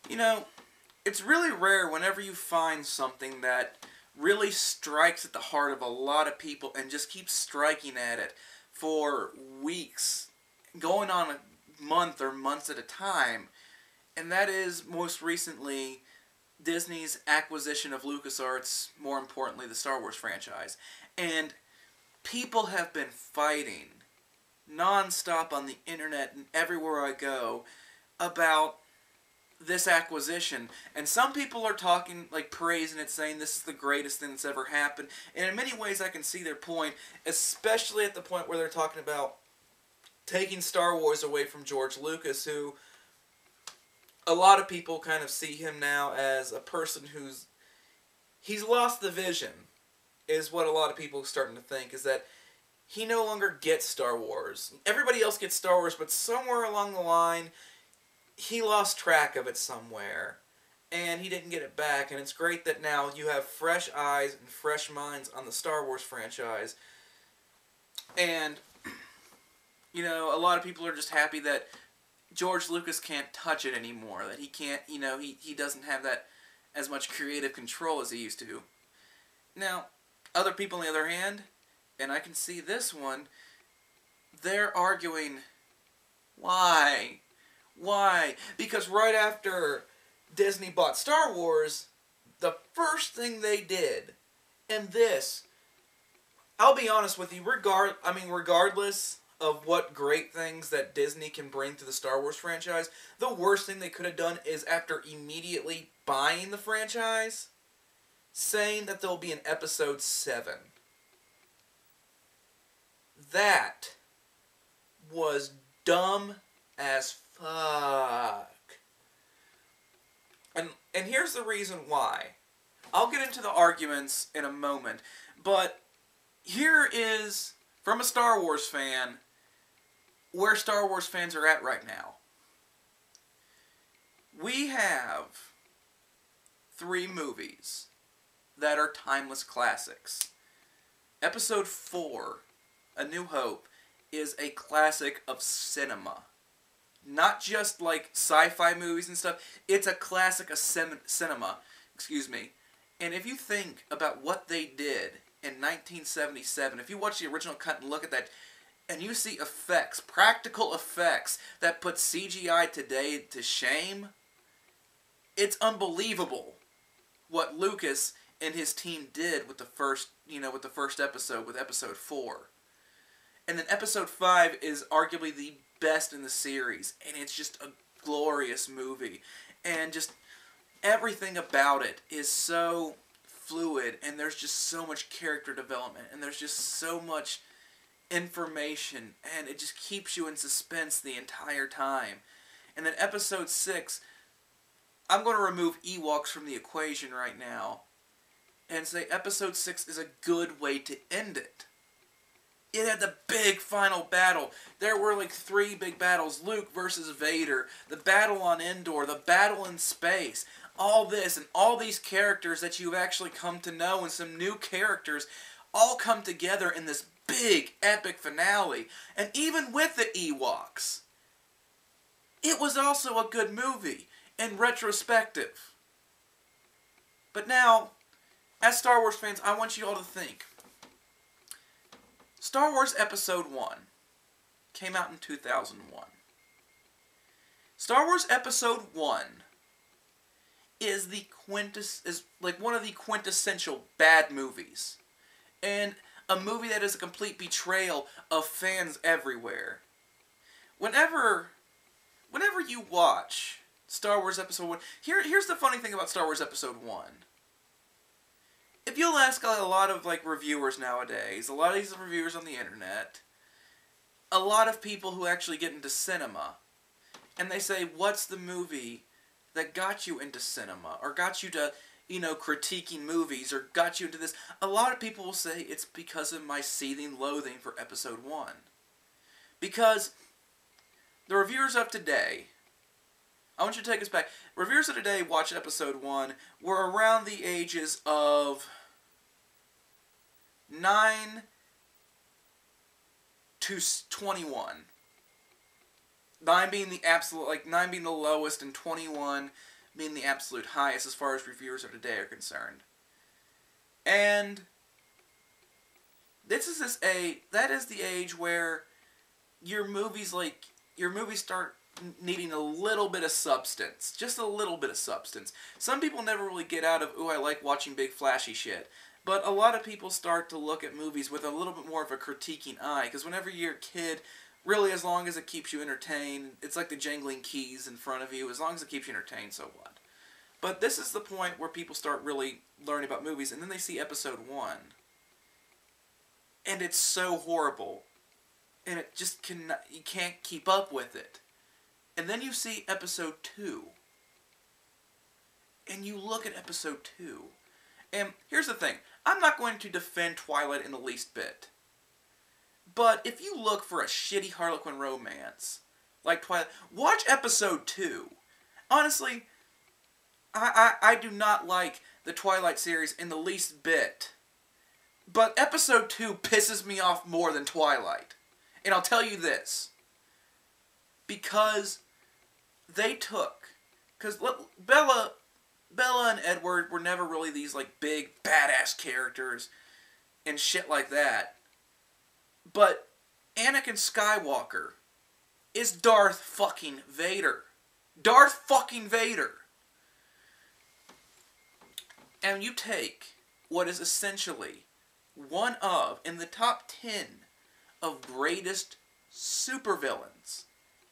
You know, it's really rare whenever you find something that really strikes at the heart of a lot of people and just keeps striking at it for weeks, going on a month or months at a time. And that is most recently Disney's acquisition of LucasArts, more importantly, the Star Wars franchise. And people have been fighting nonstop on the internet and everywhere I go about this acquisition. And some people are talking, like, praising it, saying this is the greatest thing that's ever happened. And in many ways I can see their point, especially at the point where they're talking about taking Star Wars away from George Lucas, who a lot of people kind of see him now as a person he's lost the vision, is what a lot of people are starting to think, is that he no longer gets Star Wars. Everybody else gets Star Wars, but somewhere along the line, he lost track of it somewhere, and he didn't get it back. And it's great that now you have fresh eyes and fresh minds on the Star Wars franchise. And, you know, a lot of people are just happy that George Lucas can't touch it anymore, that he can't, you know, he doesn't have that as much creative control as he used to. Now, other people on the other hand, and I can see this one, they're arguing, why? Why? Because right after Disney bought Star Wars, the first thing they did, and this, I'll be honest with you, regardless of what great things that Disney can bring to the Star Wars franchise, the worst thing they could have done is, after immediately buying the franchise, saying that there'll be an episode 7. That was dumb as fuck. And here's the reason why. I'll get into the arguments in a moment, but here is, from a Star Wars fan, where Star Wars fans are at right now. We have 3 movies that are timeless classics. Episode 4, A New Hope, is a classic of cinema. Not just like sci-fi movies and stuff. It's a classic of cinema. Excuse me. And if you think about what they did in 1977, if you watch the original cut and look at that, and you see effects, practical effects, that put CGI today to shame, it's unbelievable what Lucas and his team did with the first episode, with episode 4. And then episode 5 is arguably the best in the series, and it's just a glorious movie. And just everything about it is so fluid, and there's just so much character development, and there's just so much information, and it just keeps you in suspense the entire time. And then episode 6, I'm going to remove Ewoks from the equation right now and say episode 6 is a good way to end it. It had the big final battle. There were like 3 big battles. Luke versus Vader, the battle on Endor, the battle in space, all this, and all these characters that you've actually come to know, and some new characters all come together in this big epic finale. And even with the Ewoks, it was also a good movie in retrospective. But now, as Star Wars fans, I want you all to think. Star Wars Episode 1 came out in 2001. Star Wars Episode 1 is like one of the quintessential bad movies. And a movie that is a complete betrayal of fans everywhere. Whenever you watch Star Wars Episode 1, here's the funny thing about Star Wars Episode 1. If you'll ask a lot of like reviewers nowadays, a lot of these reviewers on the internet, a lot of people who actually get into cinema, and they say, what's the movie that got you into cinema, or got you to, critiquing movies, or got you into this? A lot of people will say it's because of my seething loathing for Episode 1. Because the reviewers of today, I want you to take us back. Reviewers of today watched Episode 1 were around the ages of 9 to 21. 9 being the lowest, and 21 being the absolute highest as far as reviewers of today are concerned. And that is the age where your movies start needing a little bit of substance. Just a little bit of substance. Some people never really get out of, ooh, I like watching big flashy shit. But a lot of people start to look at movies with a little bit more of a critiquing eye. Because whenever you're a kid, really, as long as it keeps you entertained, it's like the jangling keys in front of you. As long as it keeps you entertained, so what? But this is the point where people start really learning about movies. And then they see episode 1. And it's so horrible. And it just cannot, you can't keep up with it. And then you see episode 2. And you look at episode 2. And here's the thing. I'm not going to defend Twilight in the least bit. But if you look for a shitty Harlequin romance, like Twilight, watch episode 2. Honestly, I do not like the Twilight series in the least bit. But episode 2 pisses me off more than Twilight. And I'll tell you this. Because they took... Because Bella and Edward were never really these, like, big, badass characters and shit like that. But Anakin Skywalker is Darth fucking Vader. Darth fucking Vader. And you take what is essentially one of, in the top 10 of greatest supervillains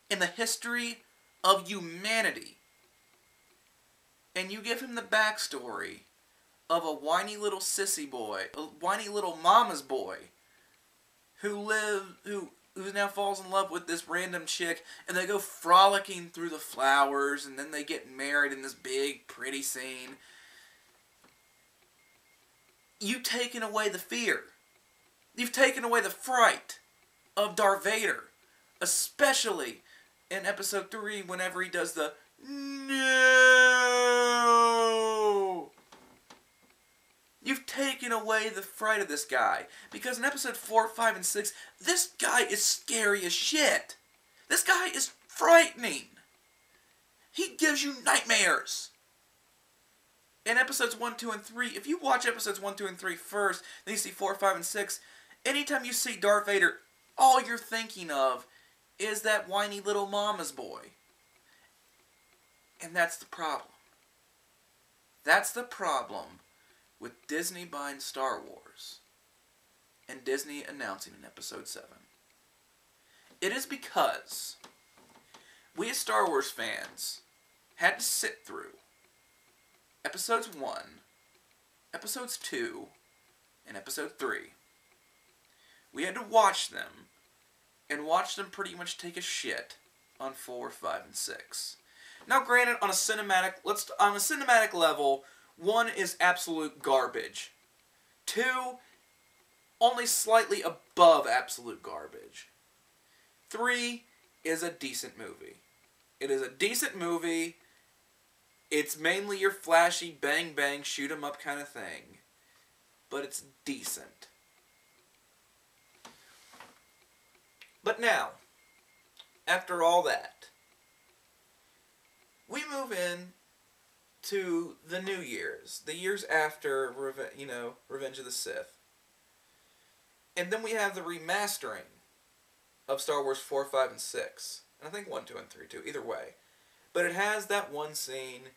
in the history of humanity, and you give him the backstory of a whiny little sissy boy, a whiny little mama's boy, who now falls in love with this random chick, and they go frolicking through the flowers, and then they get married in this big, pretty scene. You've taken away the fear. You've taken away the fright of Darth Vader. Especially in episode 3, whenever he does the no. You've taken away the fright of this guy. Because in episode 4, 5, and 6, this guy is scary as shit. This guy is frightening. He gives you nightmares. In episodes 1, 2, and 3, if you watch episodes 1, 2, and 3 first, then you see 4, 5, and 6, anytime you see Darth Vader, all you're thinking of is that whiny little mama's boy. And that's the problem. That's the problem with Disney buying Star Wars and Disney announcing in episode 7. It is because we as Star Wars fans had to sit through episodes 1, episodes 2, and episode 3. We had to watch them, and watch them pretty much take a shit on 4, 5, and 6. Now granted, on a cinematic level, 1 is absolute garbage. 2, only slightly above absolute garbage. 3 is a decent movie. It is a decent movie. It's mainly your flashy bang bang shoot 'em up kind of thing. But it's decent. But now, after all that, we move in to the New Year's. The years after, Revenge of the Sith. And then we have the remastering of Star Wars 4, 5, and 6. And I think 1, 2, and 3 too, either way. But it has that one scene,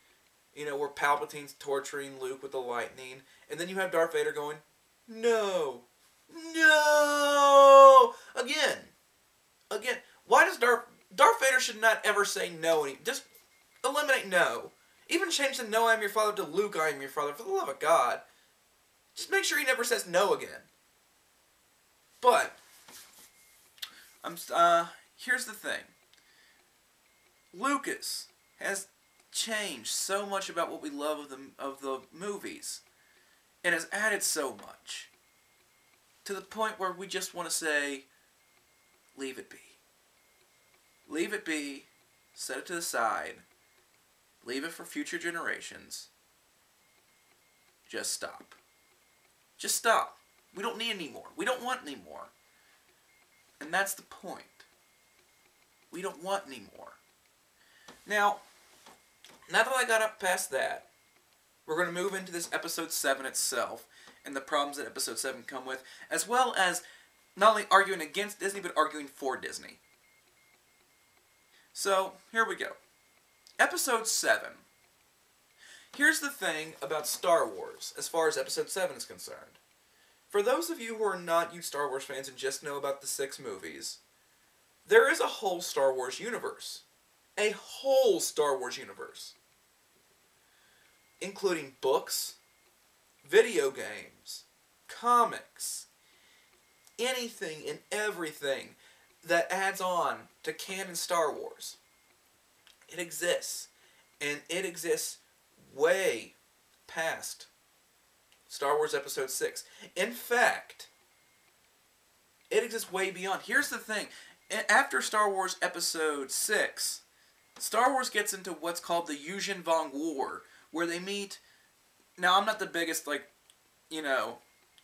where Palpatine's torturing Luke with the lightning, and then you have Darth Vader going, no, no, again, why does Darth Vader should not ever say no, just eliminate no, even change the no, I am your father to Luke, I am your father, for the love of God, just make sure he never says no again. But, here's the thing. Lucas has changed so much about what we love of the movies, and has added so much, to the point where we just want to say, leave it be. Leave it be, set it to the side, leave it for future generations, just stop. Just stop. We don't need any more. We don't want any more. And that's the point. We don't want any more. Now, Now that I got up past that, we're going to move into this episode 7 itself and the problems that episode 7 come with, as well as not only arguing against Disney, but arguing for Disney. So, here we go. Episode 7. Here's the thing about Star Wars, as far as episode 7 is concerned. For those of you who are not huge Star Wars fans and just know about the 6 movies, there is a whole Star Wars universe. A whole Star Wars universe. Including books, video games, comics, anything and everything that adds on to canon Star Wars. It exists. And it exists way past Star Wars Episode 6. In fact, it exists way beyond. Here's the thing. After Star Wars Episode 6, Star Wars gets into what's called the Yuuzhan Vong War, where they meet... Now, I'm not the biggest,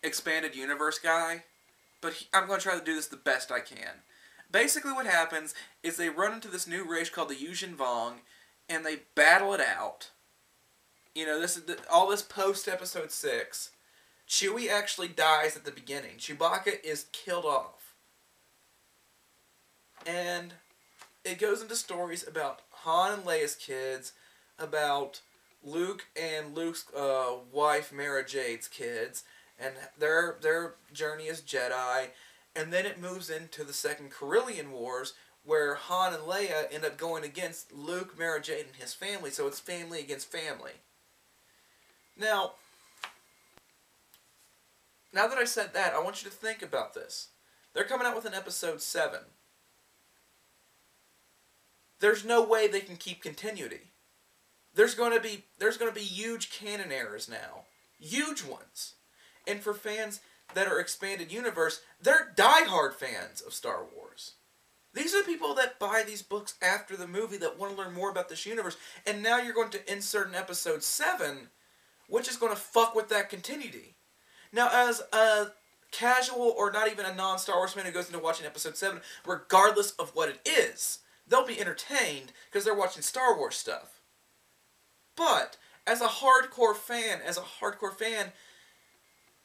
expanded universe guy, but I'm going to try to do this the best I can. Basically what happens is they run into this new race called the Yuuzhan Vong, and they battle it out. This is all this post-Episode 6. Chewie actually dies at the beginning. Chewbacca is killed off. And it goes into stories about Han and Leia's kids, about Luke and Luke's wife Mara Jade's kids, and their journey as Jedi. And then it moves into the Second Corellian Wars, where Han and Leia end up going against Luke, Mara Jade, and his family. So it's family against family. Now that I said that, I want you to think about this. They're coming out with an episode 7. There's no way they can keep continuity. There's going to be huge canon errors now. Huge ones. And for fans that are expanded universe, they're diehard fans of Star Wars. These are the people that buy these books after the movie that want to learn more about this universe. And now you're going to insert an episode 7, which is going to fuck with that continuity. Now, as a casual or not even a non-Star Wars fan who goes into watching episode 7, regardless of what it is, they'll be entertained because they're watching Star Wars stuff. But as a hardcore fan,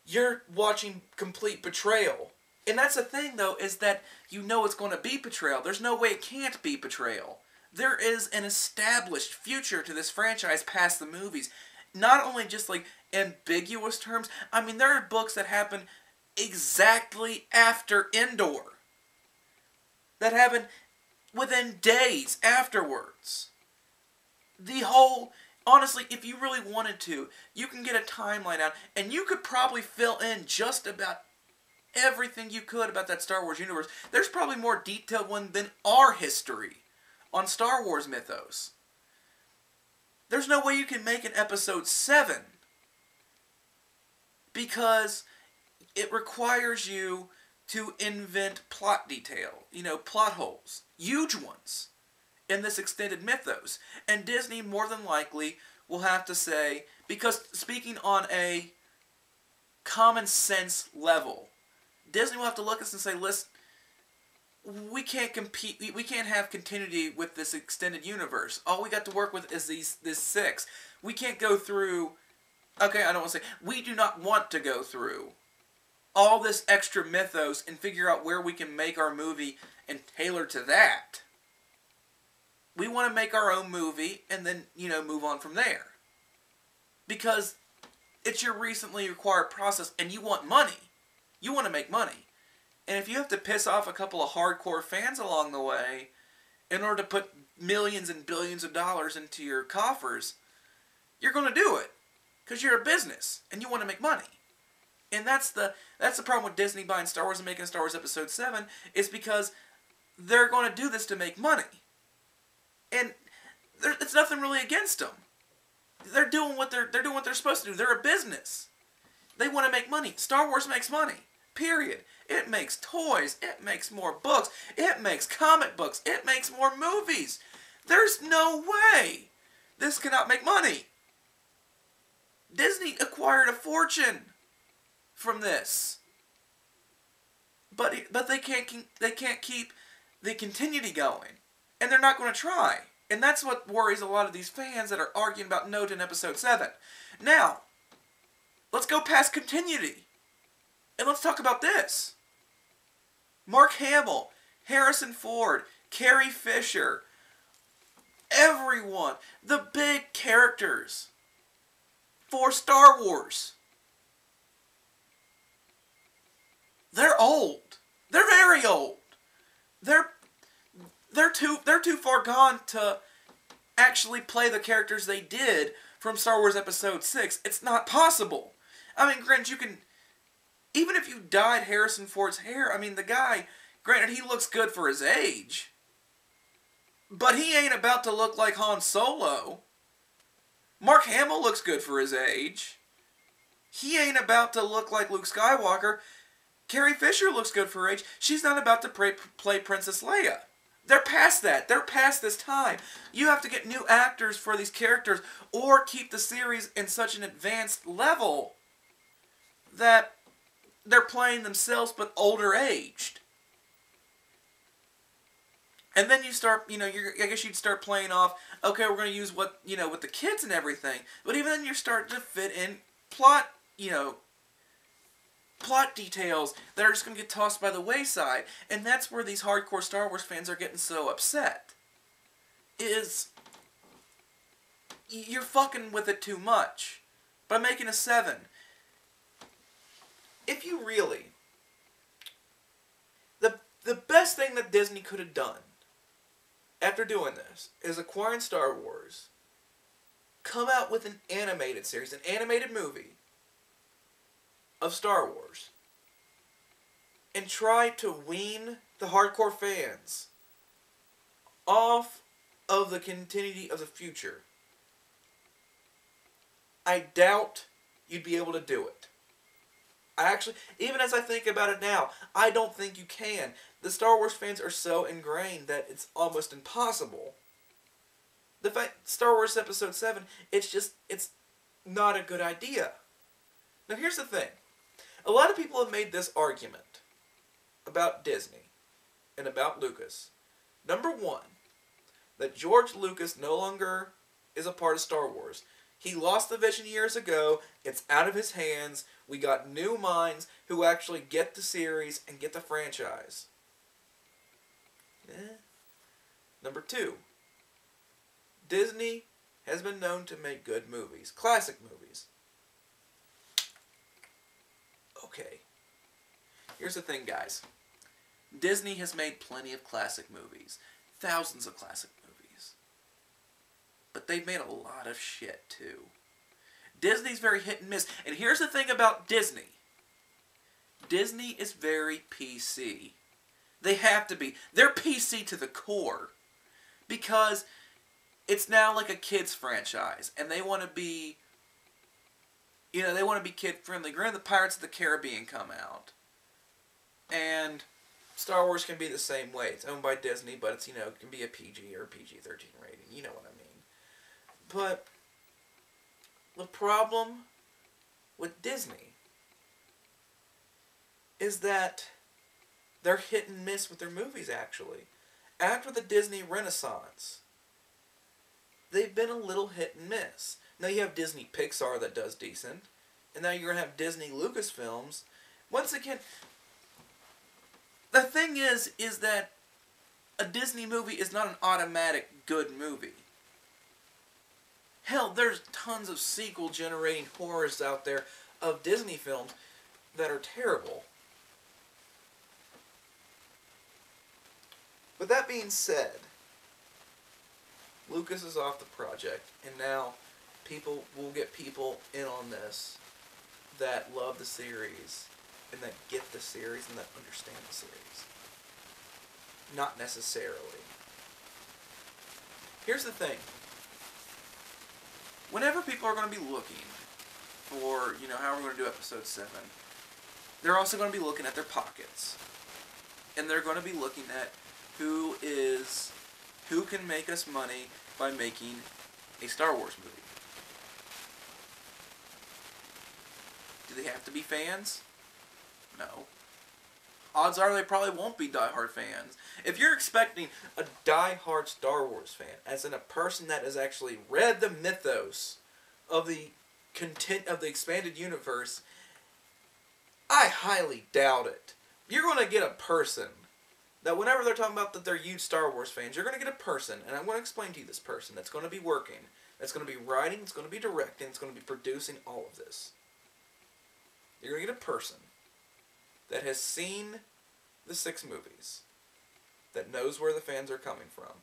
you're watching complete betrayal. And that's the thing, though, is that you know it's going to be betrayal. There's no way it can't be betrayal. There is an established future to this franchise past the movies. Not only just, ambiguous terms. I mean, there are books that happen exactly after Endor. That happen within days afterwards. Honestly, if you really wanted to, you can get a timeline out, and you could probably fill in just about everything you could about that Star Wars universe. There's probably more detailed one than our history on Star Wars mythos. There's no way you can make an episode 7 because it requires you to invent plot detail, plot holes, huge ones in this extended mythos. And Disney more than likely will have to say, because speaking on a common sense level, Disney will have to look at us and say, listen, we can't compete, we can't have continuity with this extended universe. All we got to work with is this 6. We can't go through, okay, I don't want to say, we do not want to go through all this extra mythos and figure out where we can make our movie and tailor to that. We want to make our own movie and then, move on from there. Because it's your recently acquired process and you want money. You want to make money. And if you have to piss off a couple of hardcore fans along the way in order to put millions and billions of dollars into your coffers, you're going to do it. Because you're a business and you want to make money. And that's the problem with Disney buying Star Wars and making Star Wars Episode 7, is because they're going to do this to make money. And it's nothing really against them. They're doing what they're supposed to do. They're a business. They want to make money. Star Wars makes money. Period. It makes toys. It makes more books. It makes comic books. It makes more movies. There's no way this cannot make money. Disney acquired a fortune from this. But they can't keep the continuity going. And they're not going to try. And that's what worries a lot of these fans that are arguing about Note in Episode 7. Now, let's go past continuity. And let's talk about this. Mark Hamill, Harrison Ford, Carrie Fisher, everyone, the big characters for Star Wars. They're old. They're very old. They're too far gone to actually play the characters they did from Star Wars Episode 6. It's not possible. I mean, granted, you can... Even if you dyed Harrison Ford's hair, I mean, the guy... Granted, he looks good for his age. But he ain't about to look like Han Solo. Mark Hamill looks good for his age. He ain't about to look like Luke Skywalker. Carrie Fisher looks good for her age. She's not about to play Princess Leia. They're past that. They're past this time. You have to get new actors for these characters or keep the series in such an advanced level that they're playing themselves but older aged. And then you start, I guess you'd start playing off, okay, we're going to use what, with the kids and everything. But even then you're starting to fit in plot details that are just going to get tossed by the wayside. And that's where these hardcore Star Wars fans are getting so upset. You're fucking with it too much by making a 7. If you really... The best thing that Disney could have done after doing this is acquiring Star Wars, come out with an animated series, an animated movie of Star Wars, and try to wean the hardcore fans off of the continuity of the future. I doubt you'd be able to do it. Even as I think about it now, I don't think you can. The Star Wars fans are so ingrained that it's almost impossible. The fact, Star Wars Episode 7, it's not a good idea. Now here's the thing. A lot of people have made this argument about Disney and about Lucas. Number one, that George Lucas no longer is a part of Star Wars. He lost the vision years ago. It's out of his hands. We got new minds who actually get the series and get the franchise. Number two, Disney has been known to make good movies. Classic movies. Okay. Here's the thing, guys. Disney has made plenty of classic movies. Thousands of classic movies. But they've made a lot of shit, too. Disney's very hit and miss. And here's the thing about Disney. Disney is very PC. They have to be. They're PC to the core. Because it's now like a kid's franchise. And they want to be... they want to be kid-friendly. Granted, the Pirates of the Caribbean come out. And Star Wars can be the same way. It's owned by Disney, but it's, it can be a PG or PG-13 rating. You know what I mean. But the problem with Disney is that they're hit and miss with their movies, actually. After the Disney Renaissance, they've been a little hit and miss. Now you have Disney Pixar that does decent, and now you're going to have Disney Lucasfilms. Once again, the thing is that a Disney movie is not an automatic good movie. Hell, there's tons of sequel-generating horrors out there of Disney films that are terrible. With that being said, Lucas is off the project, and now we'll get people in on this that love the series, and that get the series, and that understand the series. Not necessarily. Here's the thing. Whenever people are going to be looking for, how we're going to do Episode 7, they're also going to be looking at their pockets. And they're going to be looking at who can make us money by making a Star Wars movie. Do they have to be fans? No. odds are they probably won't be diehard fans. If you're expecting a diehard Star Wars fan, as in a person that has actually read the mythos of the content of the expanded universe, I highly doubt it. You're going to get a person that whenever they're talking about that they're huge Star Wars fans, you're going to get a person, and I'm going to explain to you this person, that's going to be working, that's going to be writing, it's going to be directing, it's going to be producing all of this. You're going to get a person that has seen the 6 movies, that knows where the fans are coming from.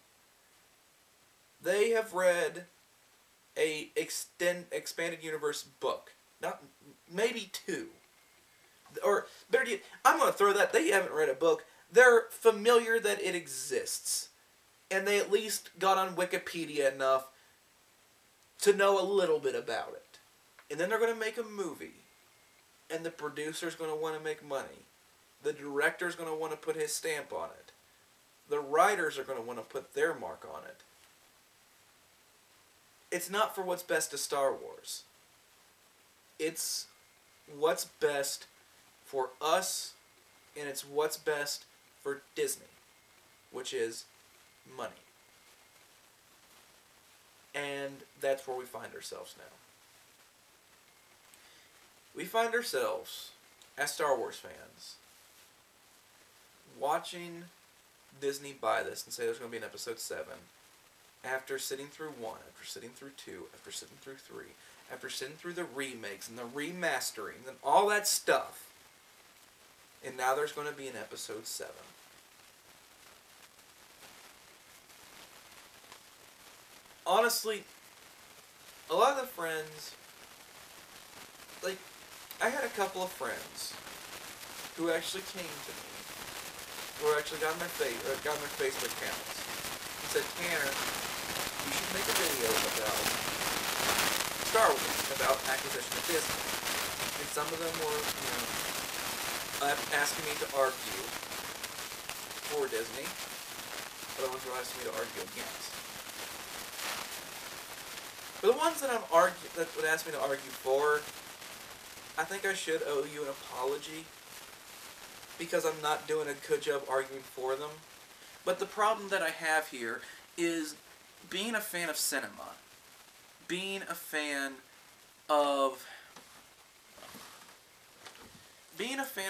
They have read a expanded universe book, not maybe 2, or better yet, I'm going to throw that they haven't read a book. They're familiar that it exists, and they at least got on Wikipedia enough to know a little bit about it. And then they're going to make a movie, and the producer's going to want to make money. The director's going to want to put his stamp on it. The writers are going to want to put their mark on it. It's not for what's best to Star Wars. It's what's best for us, and it's what's best for Disney, which is money. And that's where we find ourselves now. We find ourselves, as Star Wars fans, watching Disney buy this and say there's going to be an episode 7, after sitting through 1, after sitting through 2, after sitting through 3, after sitting through the remakes and the remastering and all that stuff. And now there's going to be an episode 7. Honestly, a lot of the friends, like, I had a couple of friends who actually came to me, who actually got on their Facebook accounts, and said, Tanner, you should make a video about Star Wars, about acquisition of Disney. And some of them were, asking me to argue for Disney. Other ones were asking me to argue against. For the ones that that would ask me to argue for, I think I should owe you an apology, because I'm not doing a good job arguing for them. But the problem that I have here is being a fan of cinema, being a fan of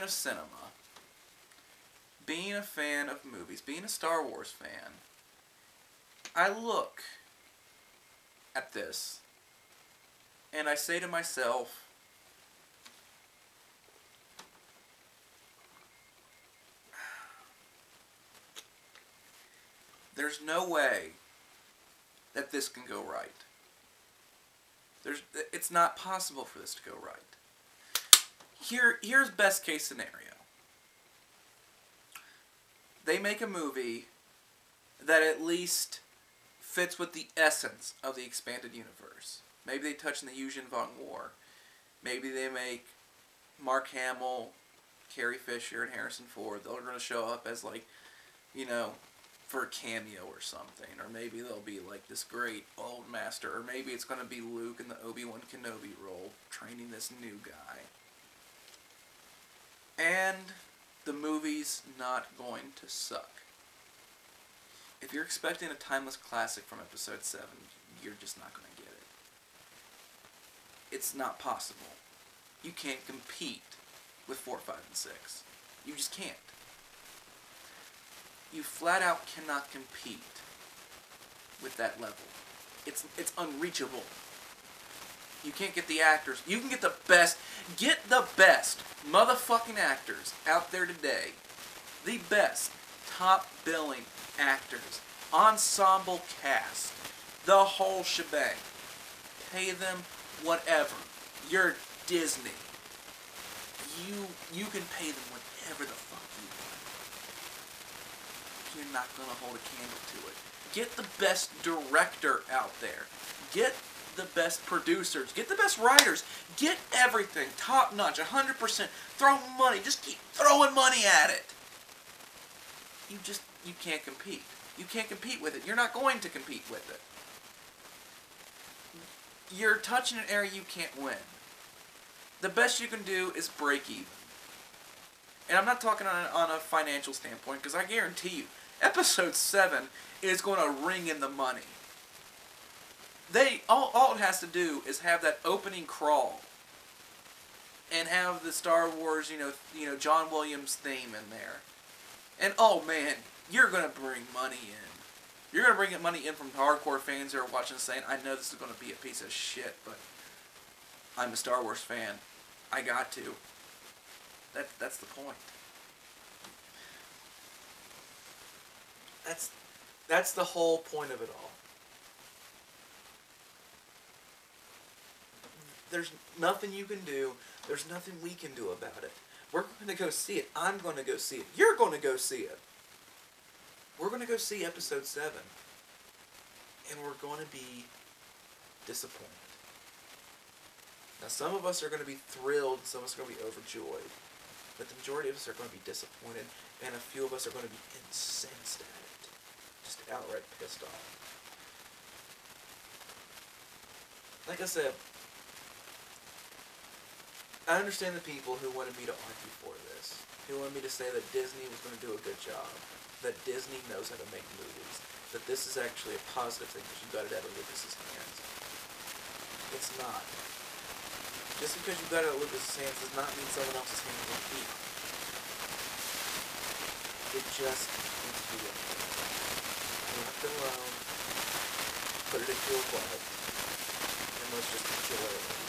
cinema, being a fan of movies, being a Star Wars fan, I look at this and I say to myself, there's no way that this can go right. It's not possible for this to go right. Here's best case scenario. They make a movie that at least fits with the essence of the expanded universe. Maybe they touch on the Yuuzhan Vong War. Maybe they make Mark Hamill, Carrie Fisher, and Harrison Ford. They're going to show up as, like, for a cameo or something. Or maybe they'll be like this great old master. Or maybe it's going to be Luke in the Obi-Wan Kenobi role, training this new guy. And the movie's not going to suck. If you're expecting a timeless classic from Episode 7, you're just not going to get it. It's not possible. You can't compete with 4, 5, and 6. You just can't. You flat out cannot compete with that level. It's unreachable. You can't get the actors. You can get the best motherfucking actors out there today. The best top billing actors. Ensemble cast. The whole shebang. Pay them whatever. You're Disney. You can pay them whatever the fuck you want. You're not going to hold a candle to it. Get the best director out there. Get the best producers. Get the best writers. Get everything top notch, 100%. Throw money. Just keep throwing money at it. You can't compete. You can't compete with it. You're not going to compete with it. You're touching an area you can't win. The best you can do is break even. And I'm not talking on a financial standpoint, because I guarantee you, episode 7 is going to ring in the money. All it has to do is have that opening crawl and have the Star Wars, John Williams theme in there. And oh man, you're going to bring money in. You're going to bring money in from hardcore fans who are watching and saying, I know this is going to be a piece of shit, but I'm a Star Wars fan. I got to. That's the point. That's the whole point of it all. There's nothing you can do. There's nothing we can do about it. We're going to go see it. I'm going to go see it. You're going to go see it. We're going to go see episode 7. And we're going to be disappointed. Now, some of us are going to be thrilled. Some of us are going to be overjoyed. But the majority of us are going to be disappointed. And a few of us are going to be incensed at it. Just outright pissed off. Like I said, I understand the people who wanted me to argue for this, who wanted me to say that Disney was going to do a good job, that Disney knows how to make movies, that this is actually a positive thing because you got it out of Lucas's hands. It's not. Just because you got it out of Lucas's hands does not mean someone else's hands will keep. It just needs to be left alone, put it into a vault, and let's just enjoy it.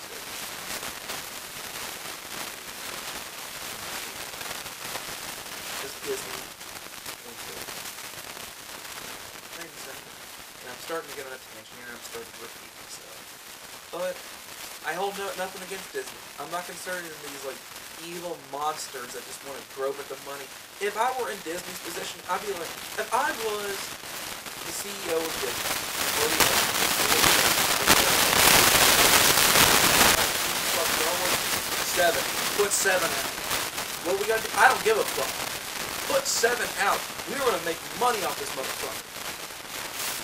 Disney. And I'm starting to get on a tangent here, and I'm starting to repeat myself. But I hold nothing against Disney. I'm not concerned in these evil monsters that just want to grope at the money. If I were in Disney's position, I'd be like, if I was the CEO of Disney, or put 7 out. What do we gotta do? I don't give a fuck. Put 7 out. We're going to make money off this motherfucker.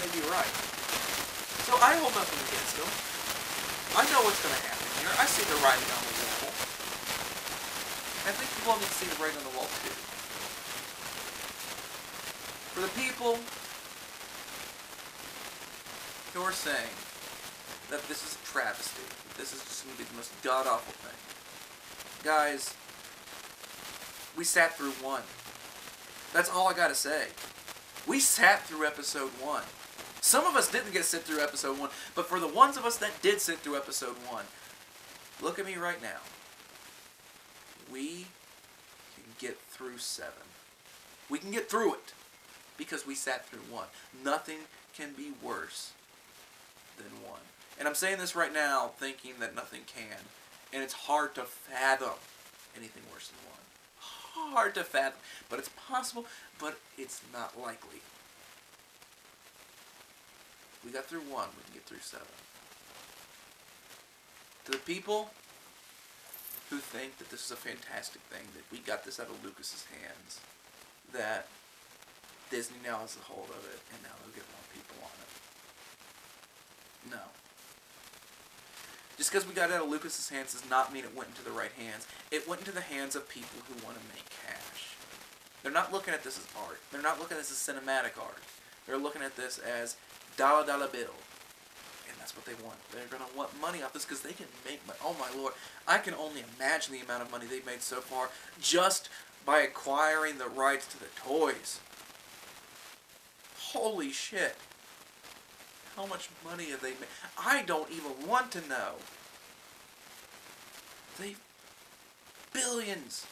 Maybe you're right. So I hold nothing against them. I know what's going to happen here. I see the writing on the wall. I think people need to see the writing on the wall too. For the people who are saying that this is a travesty, that this is just going to be the most god-awful thing. Guys, we sat through 1. That's all I gotta say. We sat through episode 1. Some of us didn't get to sit through episode 1, but for the ones of us that did sit through episode 1, look at me right now. We can get through 7. We can get through it because we sat through 1. Nothing can be worse than 1. And I'm saying this right now thinking that nothing can. And it's hard to fathom anything worse than 1. Hard to fathom, but it's possible, but it's not likely. We got through 1, we can get through 7. To the people who think that this is a fantastic thing, that we got this out of Lucas's hands, that Disney now has a hold of it, and now they'll get more people on it. No. Just because we got it out of Lucas's hands does not mean it went into the right hands. It went into the hands of people who want to make cash. They're not looking at this as art. They're not looking at this as cinematic art. They're looking at this as dollar bill. And that's what they want. They're going to want money off this because they can make money. Oh my lord. I can only imagine the amount of money they've made so far just by acquiring the rights to the toys. Holy shit. How much money have they made? I don't even want to know. They billions.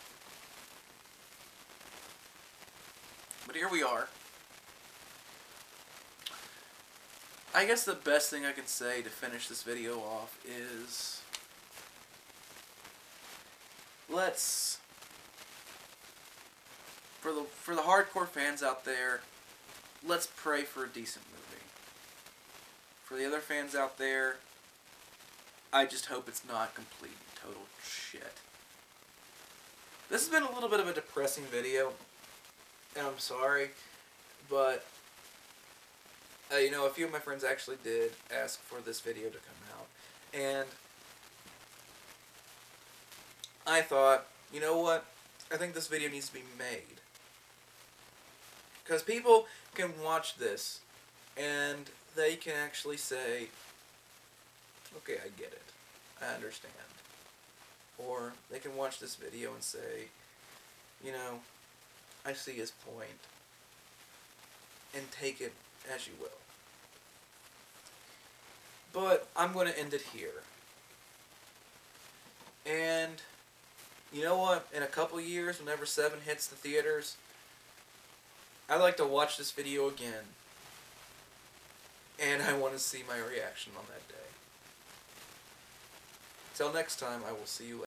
But here we are. I guess the best thing I can say to finish this video off is let's for the hardcore fans out there, let's pray for a decent movie. For the other fans out there, I just hope it's not complete and total shit. This has been a little bit of a depressing video, and I'm sorry, but a few of my friends actually did ask for this video to come out, and I thought, you know what, I think this video needs to be made. Because people can watch this, and they can actually say, okay, I get it. I understand. Or they can watch this video and say, you know, I see his point, and take it as you will. But I'm going to end it here. And you know what? In a couple years, whenever 7 hits the theaters, I'd like to watch this video again. And I want to see my reaction on that day. Till next time, I will see you later.